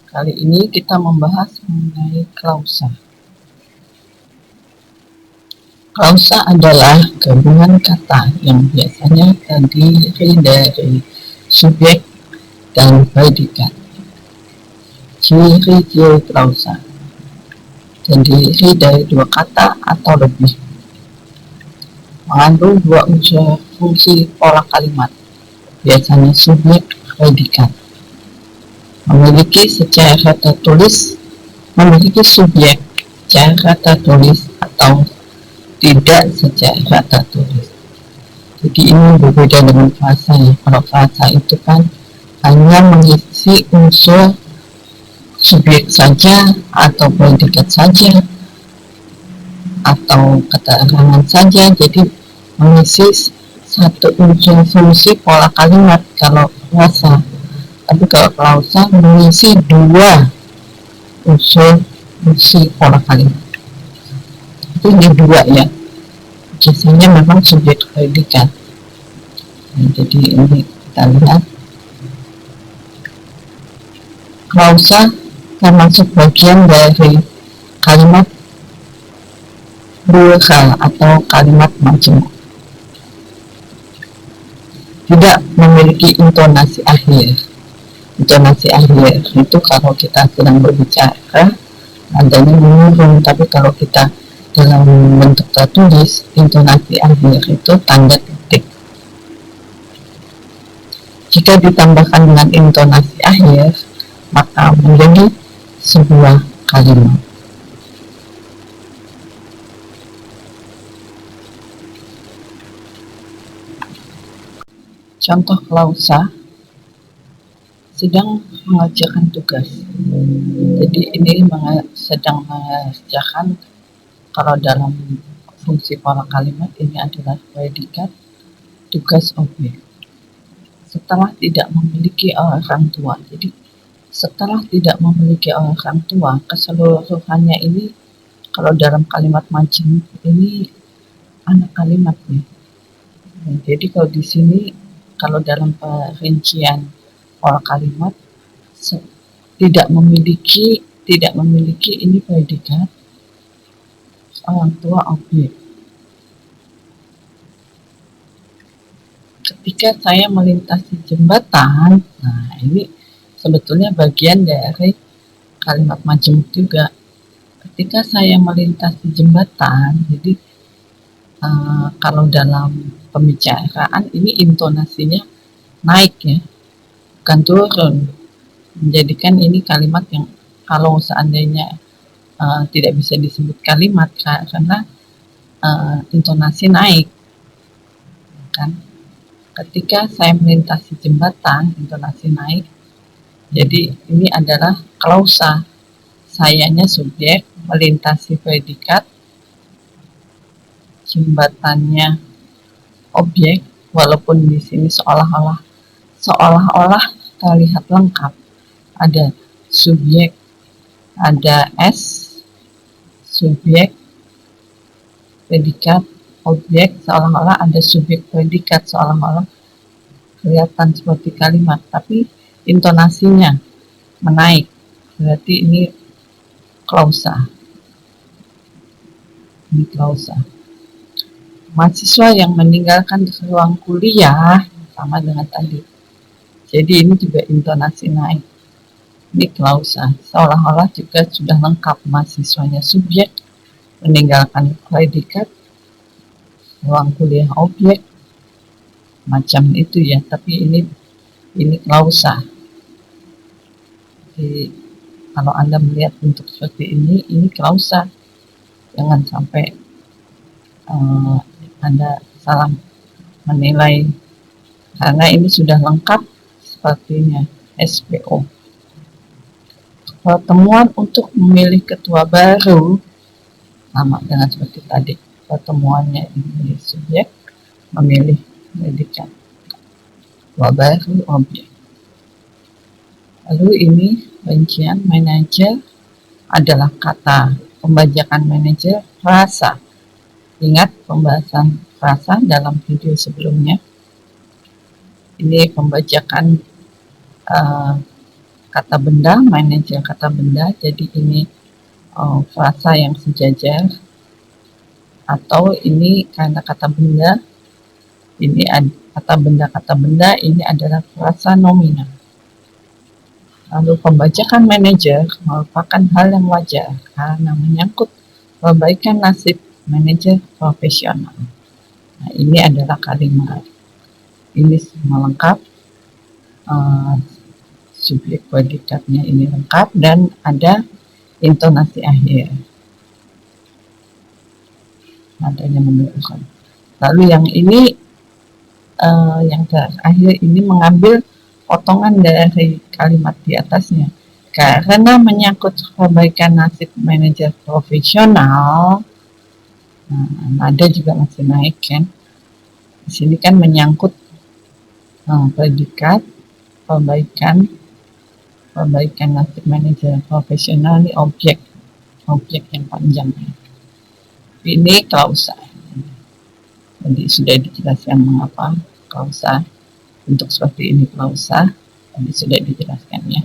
Kali ini kita membahas mengenai klausa. Klausa adalah gabungan kata yang biasanya terdiri dari subjek dan predikat. Ciri-ciri klausa terdiri dari dua kata atau lebih, mengandung dua unsur fungsi pola kalimat, biasanya subjek predikat, memiliki subjek secara tertulis atau tidak secara tertulis. Jadi ini berbeda dengan frasa ya. Kalau frasa itu kan hanya mengisi unsur subjek saja atau predikat saja atau keterangan saja, jadi mengisi satu unsur fungsi pola kalimat kalau frasa. Tapi kalau klausa mengisi dua unsur fungsi pola kalimat. Itu ini dua ya, biasanya memang subjek predikat. Nah, jadi ini kita lihat klausa termasuk bagian dari kalimat plural atau kalimat majemuk. Tidak memiliki intonasi akhir. Intonasi akhir itu kalau kita sedang berbicara nadanya menurun, tapi kalau kita dalam bentuk tertulis intonasi akhir itu tanda titik. Jika ditambahkan dengan intonasi akhir maka menjadi sebuah kalimat. Contoh klausa: sedang mengerjakan tugas. Jadi ini sedang mengerjakan, kalau dalam fungsi pola kalimat ini adalah predikat, tugas objek. Setelah tidak memiliki orang tua. Jadi setelah tidak memiliki orang tua, keseluruhannya ini kalau dalam kalimat majemuk ini anak kalimat nih. Nah, jadi kalau di sini kalau dalam perincian pola kalimat tidak memiliki ini predikat, orang tua objek. Ketika saya melintasi jembatan, nah ini sebetulnya bagian dari kalimat majemuk juga. Ketika saya melintasi jembatan, jadi kalau dalam pembicaraan ini intonasinya naik ya, bukan turun, menjadikan ini kalimat yang kalau seandainya tidak bisa disebut kalimat karena intonasi naik kan. Ketika saya melintasi jembatan, intonasi naik, jadi ini adalah klausa. Sayanya subjek, melintasi predikat, jembatannya objek, walaupun di sini seolah-olah terlihat lengkap. Ada subjek, ada S, subjek, predikat, objek, seolah-olah ada subjek predikat, seolah-olah kelihatan seperti kalimat, tapi intonasinya menaik, berarti ini klausa. Ini klausa. Mahasiswa yang meninggalkan ruang kuliah sama dengan tadi, jadi ini juga intonasi naik, ini klausa. Seolah-olah juga sudah lengkap, mahasiswanya subjek, meninggalkan predikat, ruang kuliah objek, macam itu ya. Tapi ini klausa. Jadi kalau Anda melihat bentuk seperti ini klausa. Jangan sampai Anda salah menilai, karena ini sudah lengkap sepertinya. SPO. Pertemuan untuk memilih ketua baru sama dengan seperti tadi. Pertemuannya ini subjek, memilih predikat, ketua baru objek. Lalu ini rincian manajer adalah kata, pembajakan manajer frasa. Ingat pembahasan frasa dalam video sebelumnya. Ini pembajakan kata benda, manajer kata benda. Jadi ini frasa yang sejajar, atau ini karena kata benda, ini kata benda ini adalah frasa nominal. Lalu pembajakan manajer merupakan hal yang wajar karena menyangkut perbaikan nasib manajer profesional. Nah, ini adalah kalimat. Ini semua lengkap. Subjek predikatnya ini lengkap dan ada intonasi akhir. Nadanya menunjukkan. Lalu yang ini, yang terakhir ini mengambil potongan dari kalimat di atasnya. Karena menyangkut perbaikan nasib manajer profesional, nada juga masih naik kan. Di sini kan menyangkut predikat perbaikan nasib manajer profesional, ini objek yang panjang. Ini klausa. Jadi sudah dijelaskan mengapa klausa bentuk seperti ini klausa. Tadi sudah dijelaskan ya.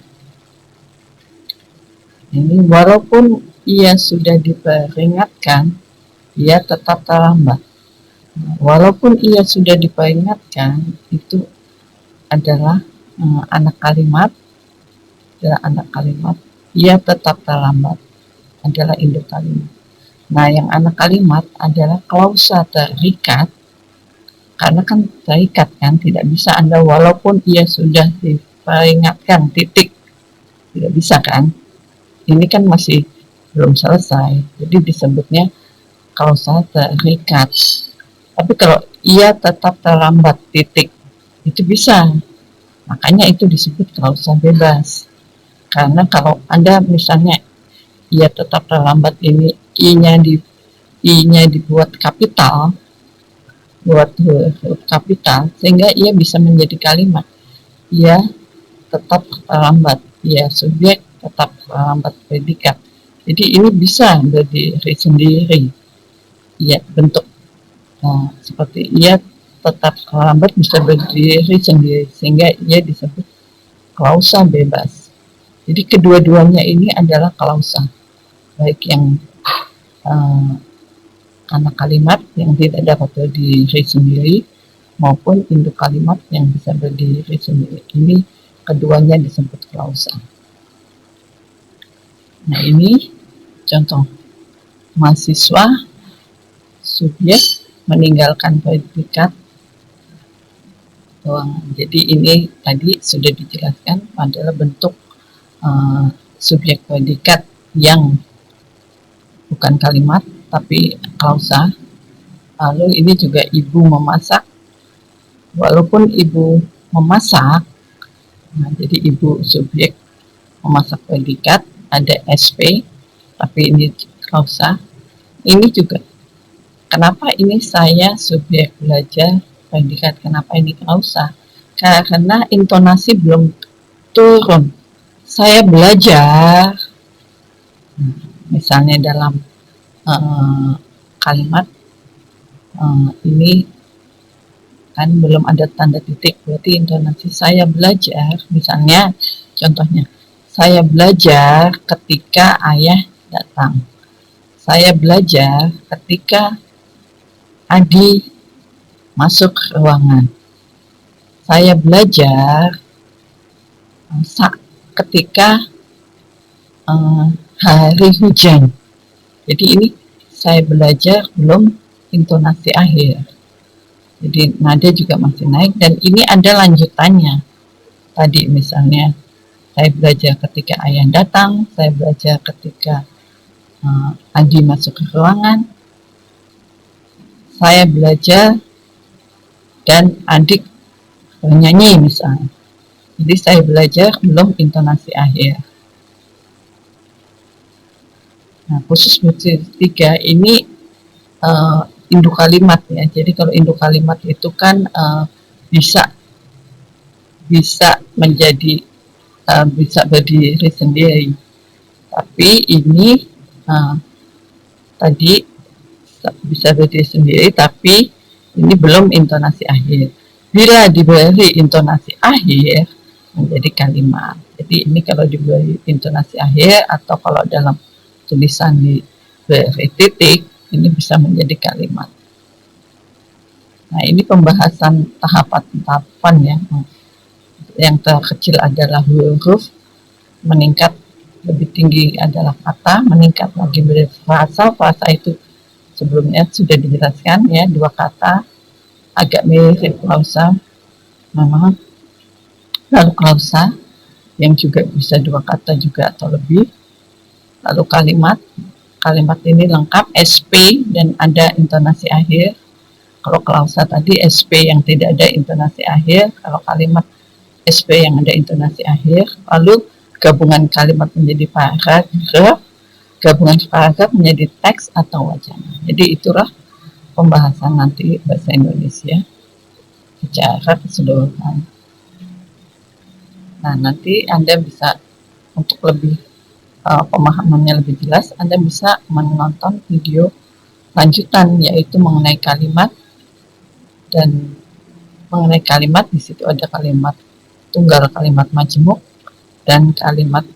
Ini walaupun ia sudah diperingatkan, ia tetap terlambat. Walaupun ia sudah diperingatkan, itu adalah anak kalimat, ia tetap terlambat adalah induk kalimat. Nah, yang anak kalimat adalah klausa terikat, karena kan terikat kan, tidak bisa Anda walaupun ia sudah diperingatkan, titik, tidak bisa kan. Ini kan masih belum selesai, jadi disebutnya klausa terikat. Tapi kalau ia tetap terlambat, titik, itu bisa. Makanya itu disebut klausa bebas. Karena kalau Anda misalnya ia tetap terlambat, ini i-nya dibuat kapital, buat huruf kapital, sehingga ia bisa menjadi kalimat. Ia tetap terlambat, ia subjek tetap terlambat predikat. Jadi ini bisa berdiri sendiri. Ia bentuk seperti ia tetap terlambat bisa berdiri sendiri, sehingga ia disebut klausa bebas. Jadi kedua-duanya ini adalah klausa, baik yang anak kalimat yang tidak dapat berdiri sendiri maupun induk kalimat yang bisa berdiri sendiri. Ini keduanya disebut klausa. Nah, ini contoh mahasiswa subjek meninggalkan predikat ruangan. Jadi ini tadi sudah dijelaskan adalah bentuk subjek predikat yang bukan kalimat tapi klausa. Lalu ini juga ibu memasak, walaupun ibu memasak, nah jadi ibu subjek memasak predikat, ada SP, tapi ini klausa. Ini juga kenapa ini saya subjek belajar predikat, kenapa ini klausa? Karena intonasi belum turun. Saya belajar, misalnya dalam kalimat ini kan belum ada tanda titik, berarti intonasi saya belajar, misalnya contohnya, saya belajar ketika ayah datang, saya belajar ketika Adi masuk ruangan, saya belajar ketika hari hujan. Jadi ini saya belajar belum intonasi akhir. Jadi nada juga masih naik dan ini ada lanjutannya. Tadi misalnya saya belajar ketika ayah datang, saya belajar ketika Adi masuk ke ruangan, saya belajar dan adik bernyanyi misalnya. Jadi saya belajar belum intonasi akhir. Nah, khusus bukti 3 ini induk kalimat ya. Jadi kalau induk kalimat itu kan bisa menjadi bisa berdiri sendiri. Tapi ini tadi bisa berdiri sendiri, tapi ini belum intonasi akhir. Bila diberi intonasi akhir menjadi kalimat. Jadi ini kalau diberi intonasi akhir atau kalau dalam tulisan diberi titik, ini bisa menjadi kalimat. Nah, ini pembahasan tahapan-tahapan ya. Yang terkecil adalah huruf, meningkat lebih tinggi adalah kata, meningkat lagi frasa. Frasa itu sebelumnya sudah dijelaskan ya, 2 kata, agak mirip klausa memang. Lalu klausa yang juga bisa 2 kata juga atau lebih. Lalu kalimat ini lengkap SP dan ada intonasi akhir. Kalau klausa tadi SP yang tidak ada intonasi akhir, kalau kalimat SP yang ada intonasi akhir. Lalu gabungan kalimat menjadi paragraf, gabungan paragraf menjadi teks atau wacana. Jadi itulah pembahasan nanti bahasa Indonesia secara keseluruhan. Nah, nanti Anda bisa, untuk lebih pemahamannya lebih jelas, Anda bisa menonton video lanjutan, yaitu mengenai kalimat. Dan mengenai kalimat, di situ ada kalimat tunggal, kalimat majemuk, dan kalimat